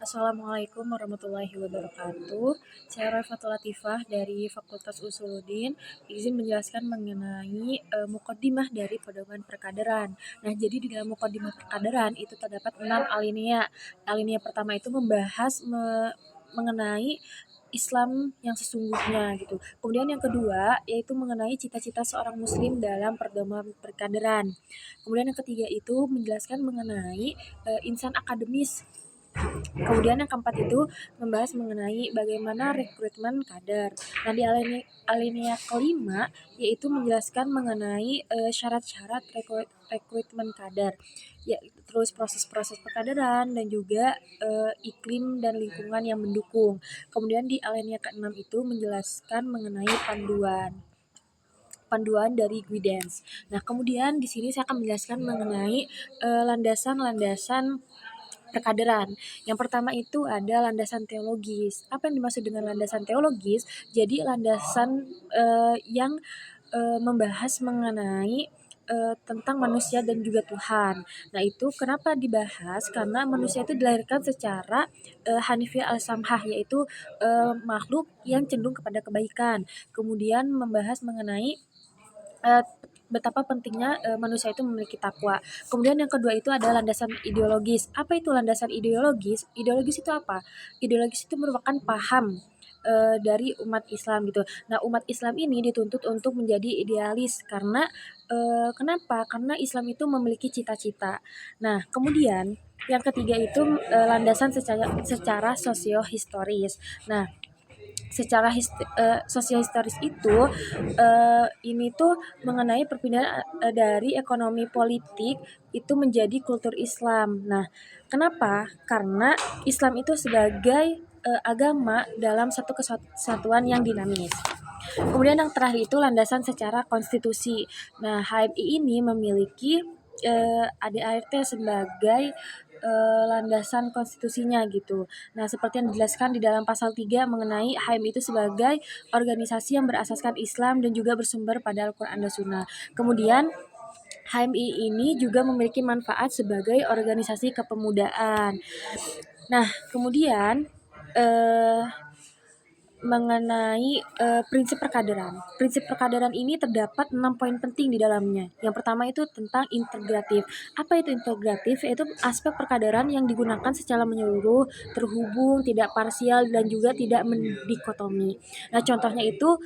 Assalamualaikum warahmatullahi wabarakatuh. Saya Raifatul Latifah dari Fakultas Usuluddin. Izin menjelaskan mengenai mukaddimah dari pedoman perkaderan. Nah, jadi di dalam mukaddimah perkaderan itu terdapat 6 alinea. Alinea pertama itu membahas mengenai Islam yang sesungguhnya gitu. Kemudian yang kedua yaitu mengenai cita-cita seorang muslim dalam pedoman perkaderan. Kemudian yang ketiga itu menjelaskan mengenai insan akademis. Kemudian yang keempat itu membahas mengenai bagaimana rekrutmen kader. Nah, di alinea kelima yaitu menjelaskan mengenai syarat-syarat rekrutmen kader. Ya, terus proses-proses perkaderan dan juga iklim dan lingkungan yang mendukung. Kemudian di alinea keenam itu menjelaskan mengenai panduan dari Guidance. Nah, kemudian di sini saya akan menjelaskan mengenai landasan-landasan perkaderan. Yang pertama itu ada landasan teologis. Apa yang dimaksud dengan landasan teologis? Jadi landasan yang membahas mengenai tentang manusia dan juga Tuhan. Nah, itu kenapa dibahas? Karena manusia itu dilahirkan secara Hanifiyah al-Samhah, yaitu makhluk yang cenderung kepada kebaikan. Kemudian membahas mengenai betapa pentingnya manusia itu memiliki takwa. Kemudian yang kedua itu adalah landasan ideologis. Apa itu landasan ideologis? Ideologis itu apa? Ideologis itu merupakan paham dari umat Islam gitu. Nah, umat Islam ini dituntut untuk menjadi idealis karena kenapa? Karena Islam itu memiliki cita-cita. Nah, kemudian yang ketiga itu landasan secara sosiohistoris. Nah, secara sosiohistoris itu ini tuh mengenai perpindahan dari ekonomi politik itu menjadi kultur Islam. Nah, kenapa? Karena Islam itu sebagai agama dalam satu kesatuan yang dinamis. Kemudian yang terakhir itu landasan secara konstitusi. Nah, HMI ini memiliki ADART sebagai landasan konstitusinya gitu. Nah, seperti yang dijelaskan di dalam pasal 3 mengenai HMI itu sebagai organisasi yang berasaskan Islam dan juga bersumber pada Al-Quran dan Sunnah. Kemudian HMI ini juga memiliki manfaat sebagai organisasi kepemudaan. Nah, kemudian mengenai prinsip perkaderan. Prinsip perkaderan ini terdapat 6 poin penting di dalamnya. Yang pertama itu tentang integratif. Apa itu integratif? Yaitu aspek perkaderan yang digunakan secara menyeluruh, terhubung, tidak parsial, dan juga tidak mendikotomi. Nah, contohnya itu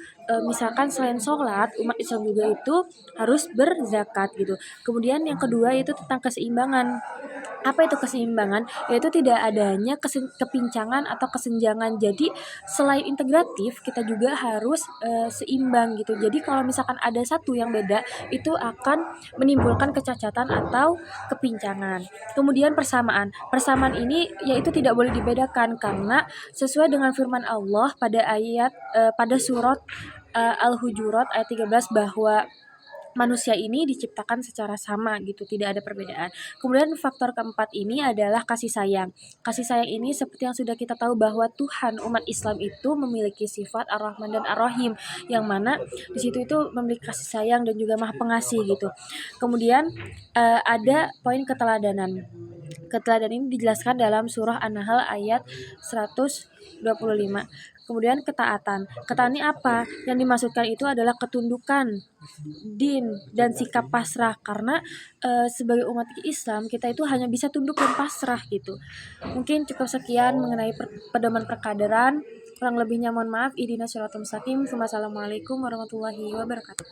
misalkan selain sholat, umat Islam juga itu harus berzakat gitu. Kemudian yang kedua itu tentang keseimbangan. Apa itu keseimbangan? Yaitu tidak adanya kepincangan atau kesenjangan. Jadi selain integratif, kita juga harus seimbang gitu. Jadi kalau misalkan ada satu yang beda, itu akan menimbulkan kecacatan atau kepincangan. Kemudian persamaan. Persamaan ini yaitu tidak boleh dibedakan karena sesuai dengan firman Allah pada surat Al-Hujurat ayat 13 bahwa manusia ini diciptakan secara sama gitu, tidak ada perbedaan. Kemudian faktor keempat ini adalah kasih sayang. Kasih sayang ini seperti yang sudah kita tahu bahwa Tuhan umat Islam itu memiliki sifat Ar-Rahman dan Ar-Rahim, yang mana di situ itu memiliki kasih sayang dan juga Maha Pengasih gitu. Kemudian ada poin keteladanan. Keteladanan ini dijelaskan dalam surah An-Nahl ayat 125. Kemudian ketaatan. Ketaatan ini apa? Yang dimaksudkan itu adalah ketundukan, din, dan sikap pasrah. Karena sebagai umat Islam kita itu hanya bisa tunduk dan pasrah gitu. Mungkin cukup sekian mengenai pedoman perkaderan. Kurang lebihnya mohon maaf. Ihdinas siratal mustaqim. Wassalamualaikum warahmatullahi wabarakatuh.